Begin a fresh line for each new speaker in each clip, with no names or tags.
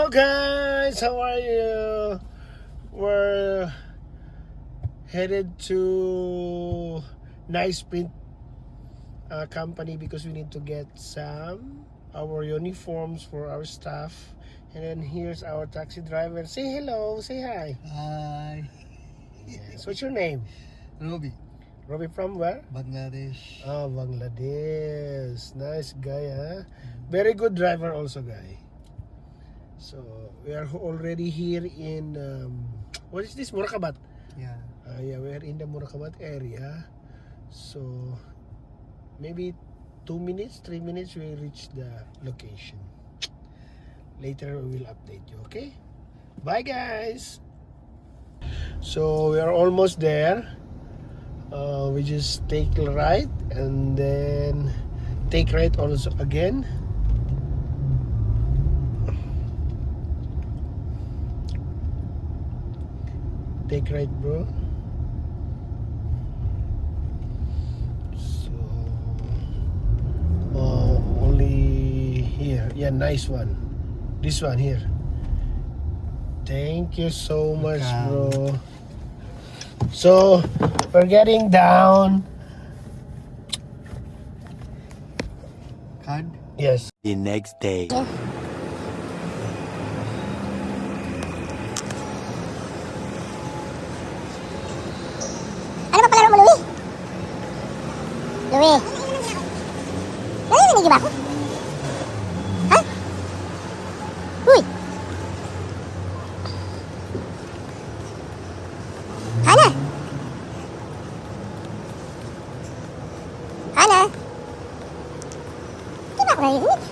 Hello guys, how are you? We're headed to Nice Print company because we need to get some our uniforms for our staff. And then here's our taxi driver. Say hello, say hi.
Hi.
Yes. What's your name?
Robbie.
Robbie from where?
Bangladesh.
Oh, Bangladesh. Nice guy, huh? Very good driver also, guy. So we are already here in what is this, Murakabat?
Yeah.
Yeah, we are in the Murakabat area. So maybe 2 minutes, 3 minutes we reach the location. Later we will update you, okay? Bye guys. So we are almost there. We just take right and then take right also again. Take right, bro. So only here. Yeah, nice one. This one here. Thank you so much, bro. So we're getting down.
Card?
Yes.
The next day.
Ano ba palaro mo, Louie? Louie? Narinig ba ako? Ha? Uy! Hana? Hana? Di ba ako narinig?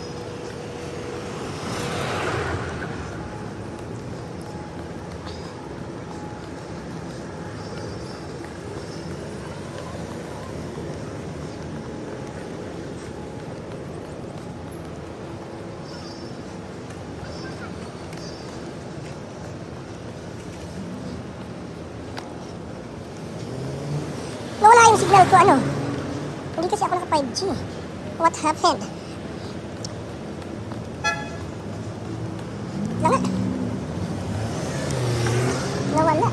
Nawala yung signal ko, ano? Hindi kasi ako naka 5G. What happened? Wala. Nawala.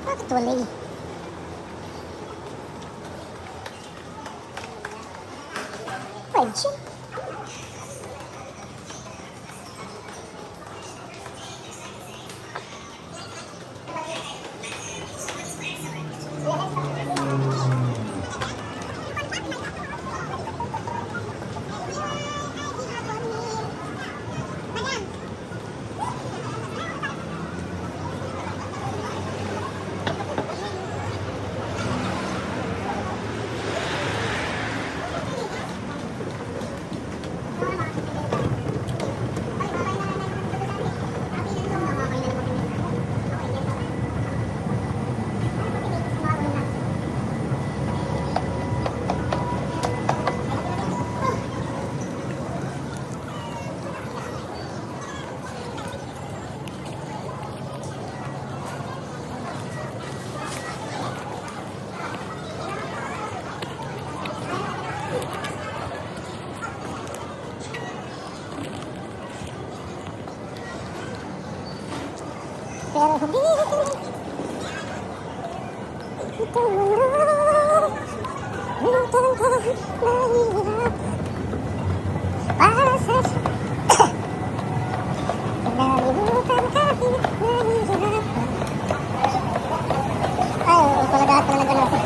Bakit wala eh? Five G? Pero hindi ito minutang ka nahihirap para sa nalimutan kahit nahihirap. Ay, pala lahat pala nagano ako.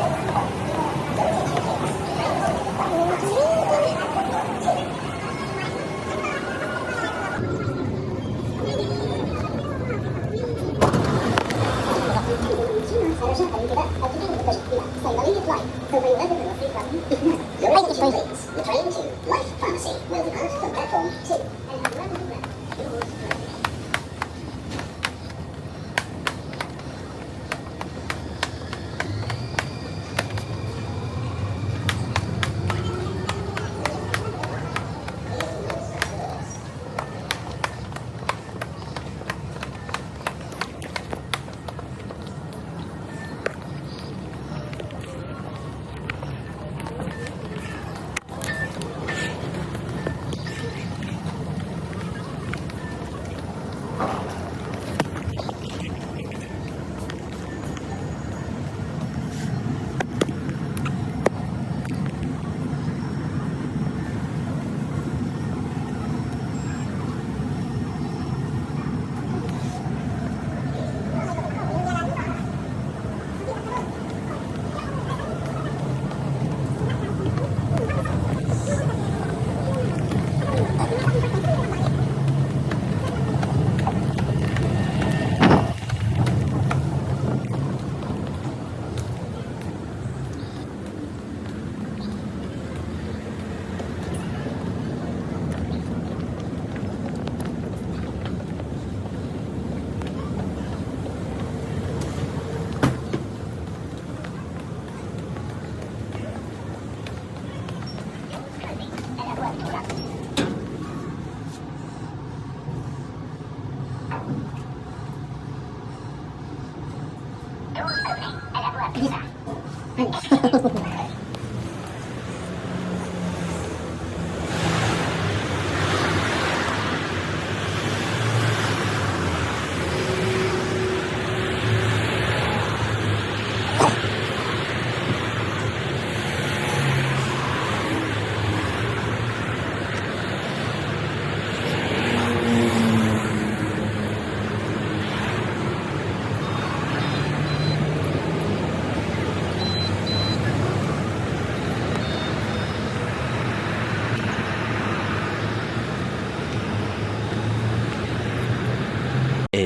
The train to Life Pharmacy will depart from platform 2.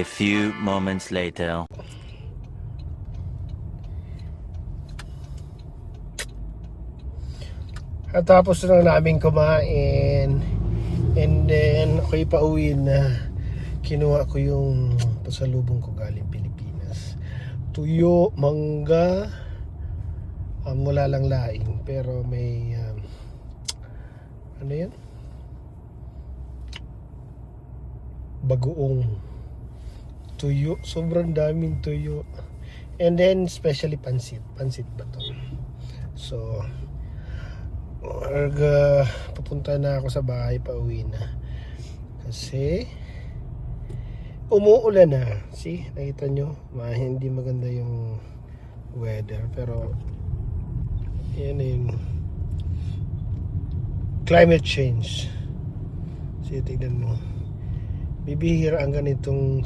A few moments later.
At tapos na namin kumain. And then, ako'y pauwi na. Kinuha ko yung pasalubong ko galing Pilipinas. Tuyo, mangga, wala lang laing. Pero may, ano yan? Bagoong. Tuyo. Sobrang daming tuyo. And then, especially pansit. Pansit ba to? So, papunta na ako sa bahay, pauwi na kasi umuulan na. See, nakita nyo, hindi maganda yung weather, pero yan yung climate change. See, tignan mo, bibihira ang ganitong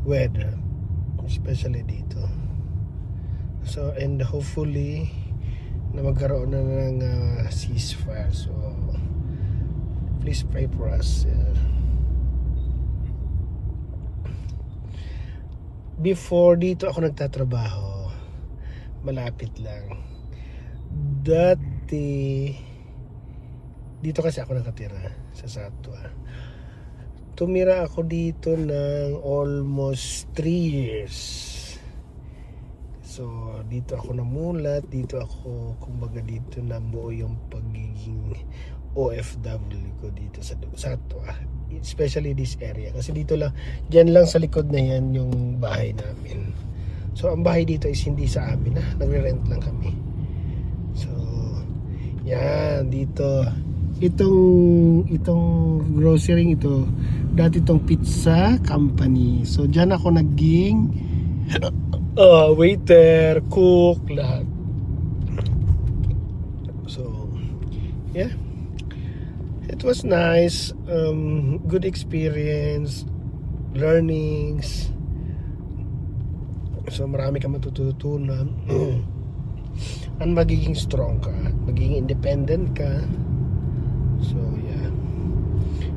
weather, especially dito. So, and hopefully na magkaroon na ng ceasefire. So, please pray for us. Before, dito ako nagtatrabaho. Malapit lang. Dati, dito kasi ako nakatira sa Satwa. Tumira ako dito ng almost 3 years. So, dito ako namulat, dito ako, kumbaga dito nabuo yung pagiging OFW ko dito sa Satwa. Especially this area. Kasi dito lang, dyan lang sa likod na yan yung bahay namin. So, ang bahay dito is hindi sa amin, nagre-rent lang kami. So, yan, dito. Itong grocery ito, dati itong pizza company. So, dyan ako naging waiter, cook, lahat. So, yeah. It was nice. Good experience. Learnings. So, marami ka matututunan. And magiging strong ka. Magiging independent ka. So, yeah.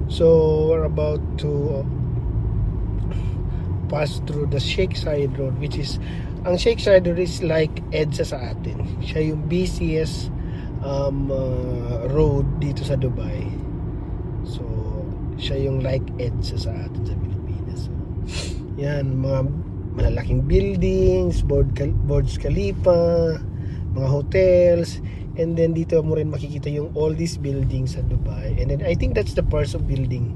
So, we're about to pass through the Sheikh Zayed Road, which is, ang Sheikh Zayed Road is like EDSA sa atin. Siya yung busiest road dito sa Dubai. So, siya yung like EDSA sa atin sa Pilipinas. So, yan, mga malalaking buildings, Burj Khalifa, mga hotels, and then dito mo rin makikita yung all these buildings sa Dubai. And then I think that's the Parso building.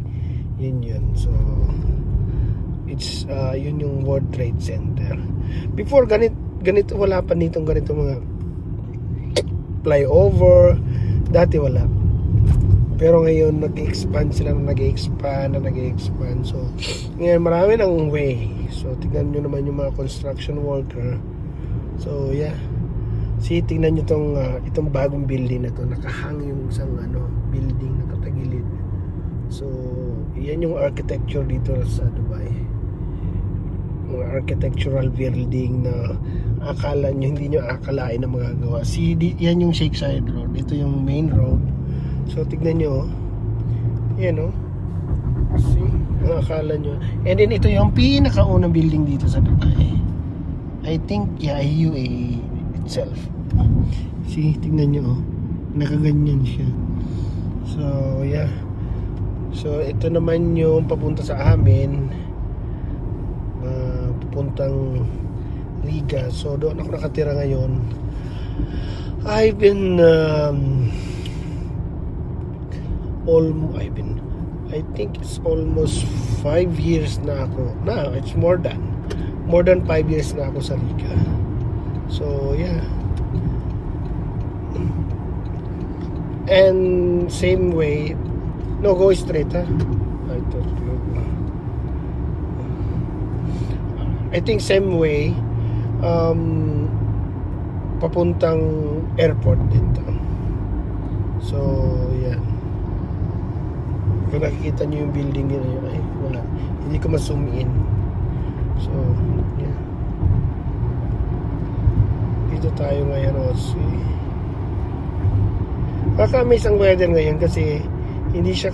Yun. So, it's yun yung World Trade Center. Before ganito wala pa nitong ganito mga flyover. Dati wala. Pero ngayon nag-expand sila, nag-expand. So ngayon marami ng way. So tingnan niyo naman yung mga construction worker. So yeah. See, tingnan niyo itong bagong building na to. Nakahang yung isang building nakatagilid. So yan yung architecture dito sa Dubai. Architectural building na akala nyo, hindi nyo akalain na magagawa. See, yan yung Sheikh Zayed Road. Ito yung main road. So, tignan nyo. Yan, see, ang akala nyo. And then, ito yung pinakaunang building dito sa Dubai. I think, yeah, UAE itself. See, tignan nyo, nakaganyan siya. So, yeah. So, ito naman yung papunta sa amin. Puntang Riga. So doon ako nakatira ngayon. I think it's almost 5 years na ako. No, it's more than 5 years na ako sa Riga. So yeah. And same way, no, go straight, I think same way, papuntang airport din to. So, yeah. Kung nakikita nyo yung building nila yun, ay wala. Hindi ko ma-zoom in. So, yeah. Dito tayo ngayon, see. Kakamiss ang weather ngayon kasi Hindi siya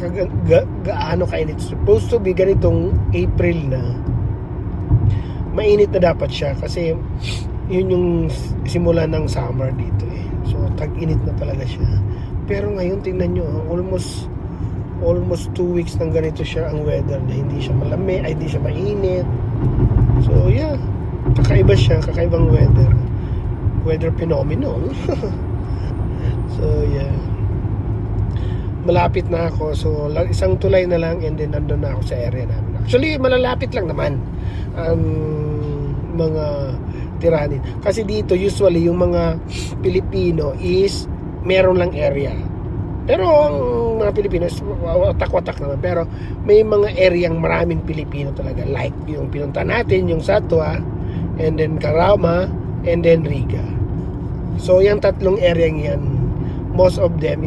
gaano kainit. Supposed to be ganitong April na. Mainit na dapat siya kasi yun yung simula ng summer dito eh. So tag-init na talaga siya. Pero ngayon tingnan nyo, almost 2 weeks nang ganito siya ang weather na hindi siya malamig, ay hindi siya mainit. So yeah, kakaiba siya, kakaibang weather phenomenon. So yeah, malapit na ako. So isang tulay na lang and then nandun na ako sa area namin. Actually malalapit lang naman ang mga tirahan. Kasi dito usually yung mga Pilipino is meron lang area. Pero ang mga Pilipino watak-watak naman. Pero may mga areang maraming Pilipino talaga. Like yung pinunta natin, yung Satwa, and then Carama, and then Riga. So yung tatlong area yan, most of them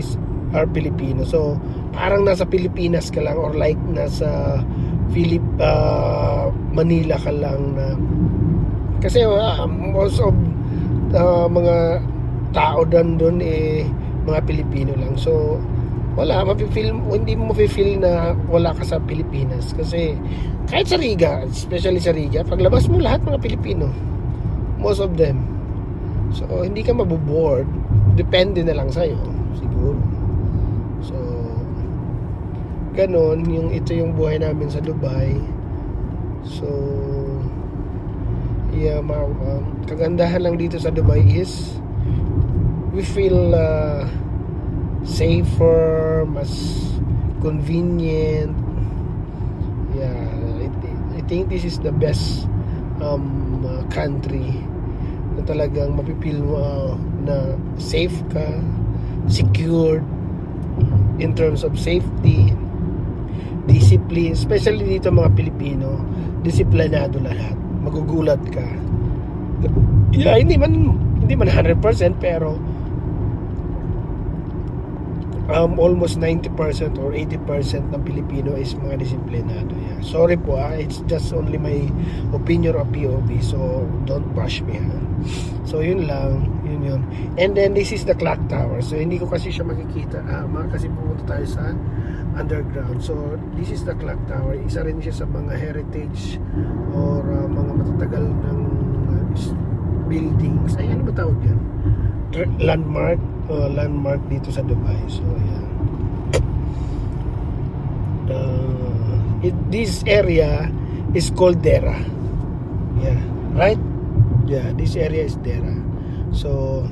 are Filipino. So parang nasa Pilipinas ka lang or like nasa Manila ka lang na. Kasi most of mga tao doon eh mga Pilipino lang. So wala, hindi mo mafe-feel na wala ka sa Pilipinas. Kasi kahit sa Riga, especially sa Riga, paglabas mo lahat mga Pilipino. Most of them. So hindi ka maboboard. Depende na lang sa'yo siguro. So ganon, ito yung buhay namin sa Dubai. So yeah, kagandahan lang dito sa Dubai is we feel safer, mas convenient. Yeah, I think this is the best country na talagang mapipil mo na safe ka, secured in terms of safety, discipline. Especially dito mga Pilipino, disiplinado lahat. Magugulat ka. Yeah, hindi man 100% pero almost 90% or 80% ng Pilipino is mga disiplinado. Yeah. Sorry po it's just only my opinion or POV, so don't bash me So yun lang, yun. And then this is the clock tower. So hindi ko kasi siya makikita kasi pumunta tayo sa underground. So this is the clock tower. Isa rin siya sa mga heritage or mga matatagal ng buildings. Ay, ano ba tawag yan? Landmark dito sa Dubai. So yeah, this area is called Dera. Yeah, right? Yeah, this area is Dera. So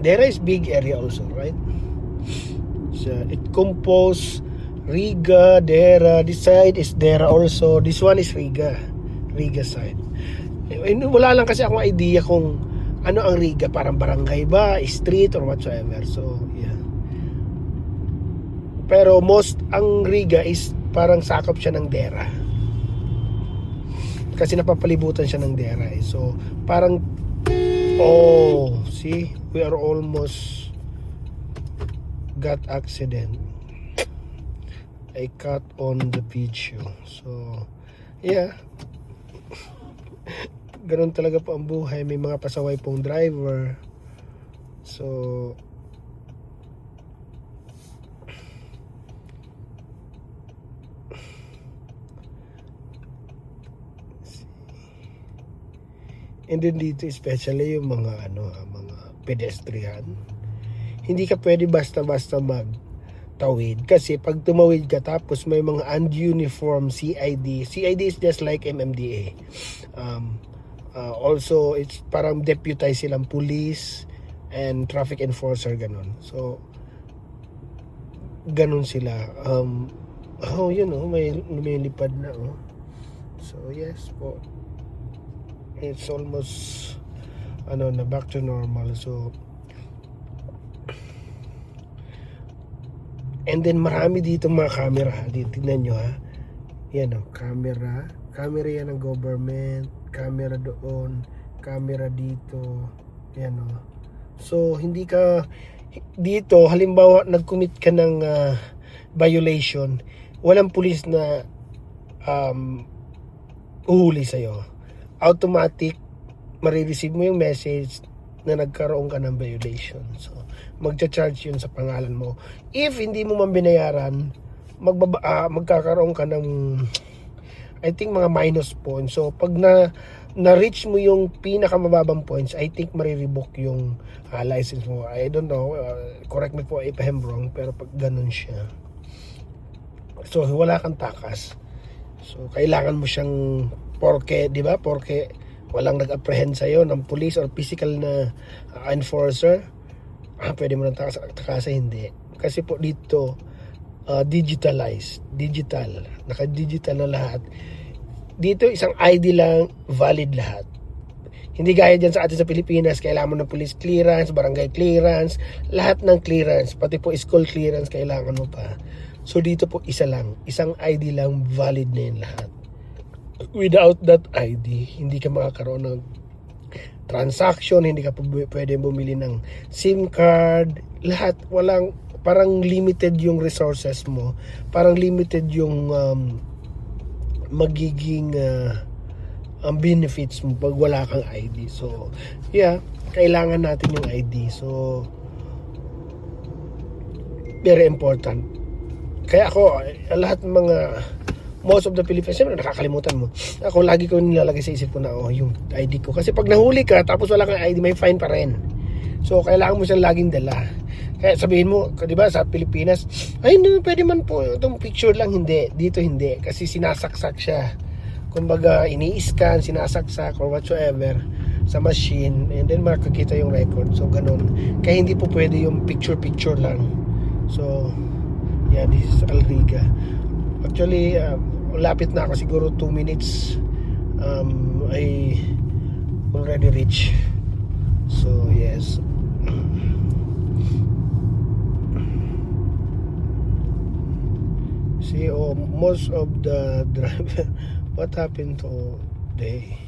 Dera is big area also, right? So it composes Riga, Dera. This side is Dera also. This one is Riga side. Wala lang kasi akong idea kung ano ang Riga, parang barangay ba, street or whatsoever. So yeah, pero ang Riga is parang sakop siya ng Dera kasi napapalibutan siya ng Dera eh. So parang see, we are almost got accident. I cut on the video. So yeah, ganun talaga po ang buhay. May mga pasaway pong driver. So and then dito especially yung mga mga pedestrian, hindi ka pwede basta-basta magtawid kasi pag tumawid ka tapos may mga ununiform CID is just like MMDA. Also it's parang deputize silang police and traffic enforcer, ganon. So ganon sila. May lumilipad na So yes po, it's almost na back to normal. So and then marami dito mga camera. Tingnan nyo yan camera yan ng government, camera doon, camera dito, yan So hindi ka dito, halimbawa nag-commit ka ng violation, walang pulis na uhuli sa'yo. Automatic marireceive mo yung message, na nagkaroon ka ng violation. So, magcha-charge yun sa pangalan mo. If hindi mo man binayaran, magkakaroon ka ng I think mga minus points. So, pag na-reach mo yung pinakamababang points, I think marirevoke yung license mo. I don't know, correct me po if I'm wrong, pero pag ganun siya. So, wala kang takas. So, kailangan mo siyang porke, di ba? Porke walang nag-apprehend sa'yo ng police or physical na enforcer. Pwede mo nang takasa, hindi. Kasi po dito, digital, naka-digital na lahat. Dito isang ID lang, valid lahat. Hindi gaya dyan sa atin sa Pilipinas, kailangan mo ng police clearance, barangay clearance, lahat ng clearance, pati po school clearance kailangan mo pa. So dito po isa lang, isang ID lang, valid na yun lahat. Without that ID, hindi ka makakaroon ng transaction, hindi ka pwede bumili ng SIM card, lahat, walang, parang limited yung resources mo, parang limited yung magiging ang benefits mo pag wala kang ID. So, yeah, kailangan natin yung ID. So, very important. Kaya ako, lahat ng mga most of the Philippines, siyempre nakakalimutan mo. Ako lagi ko nilalagay sa isip ko na yung ID ko. Kasi pag nahuli ka tapos wala kang ID, may fine pa rin. So kailangan mo siyang laging dala. Kaya sabihin mo, di ba sa Pilipinas, ay no, pwede man po itong picture lang, hindi. Dito hindi. Kasi sinasaksak siya. Kumbaga ini-scan, sinasaksak or whatsoever sa machine, and then makikita yung record. So ganun. Kaya hindi po pwede yung picture lang. So yeah, this is Alriga. Actually, lapit na ako, siguro 2 minutes I already reach. So yes, see, most of the driver, what happened today?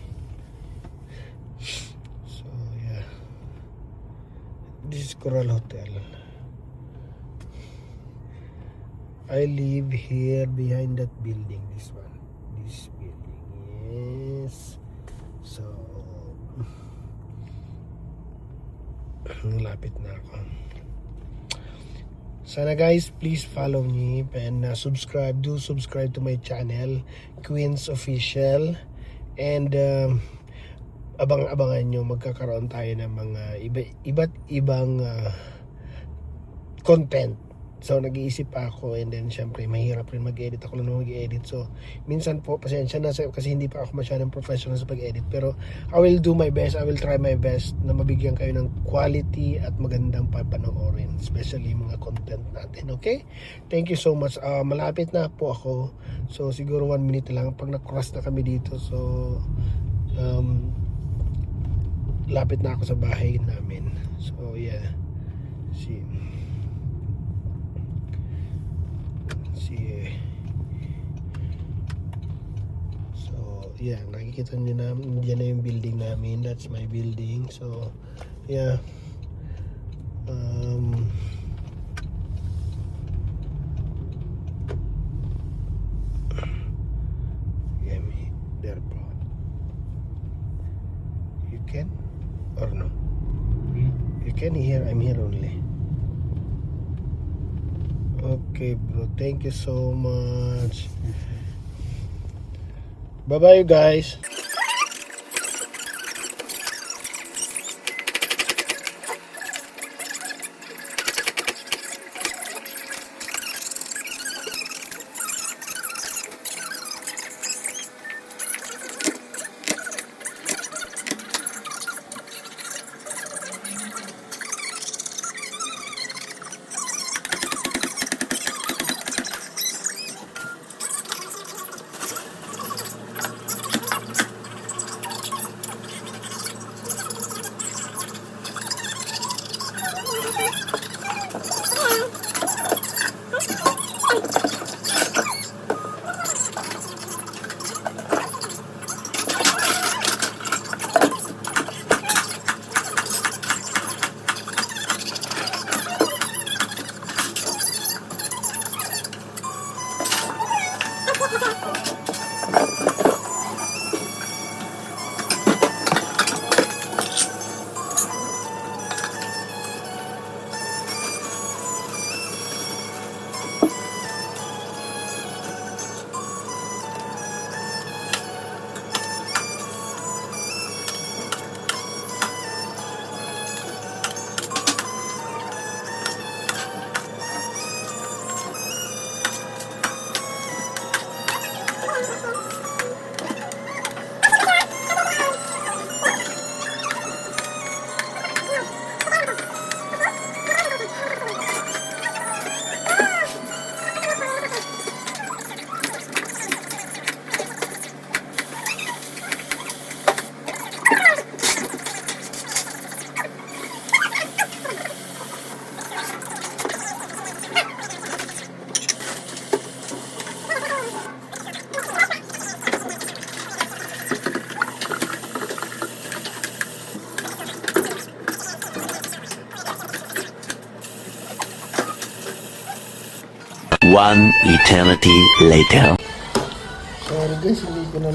So yeah, this is Coral Hotel. I live here behind that building. This one. This building. Yes. So, lapit na ako. Sana guys, please follow me and subscribe. Do subscribe to my channel, Queens Official. And abang-abangan nyo, magkakaroon tayo ng mga iba't ibang content. So nag-iisip pa ako, and then syempre mahirap rin mag-edit. Ako lang mag-edit. So minsan po pasensya na kasi hindi pa ako masyadong professional sa pag-edit. Pero I will do my best. I will try my best na mabigyan kayo ng quality at magandang papanoorin. Especially mga content natin. Okay? Thank you so much. Malapit na po ako. So siguro 1 minute lang. Pag na-cross na kami dito. So lapit na ako sa bahay namin. So yeah. See. So yeah, nakikita nyo na dyan na yung building namin. That's my building. So yeah, there, bro. You can or no? You can hear. I'm here only. Okay, bro. Thank you so much. Bye-bye, guys.
One eternity later.
Sorry guys, hindi ko na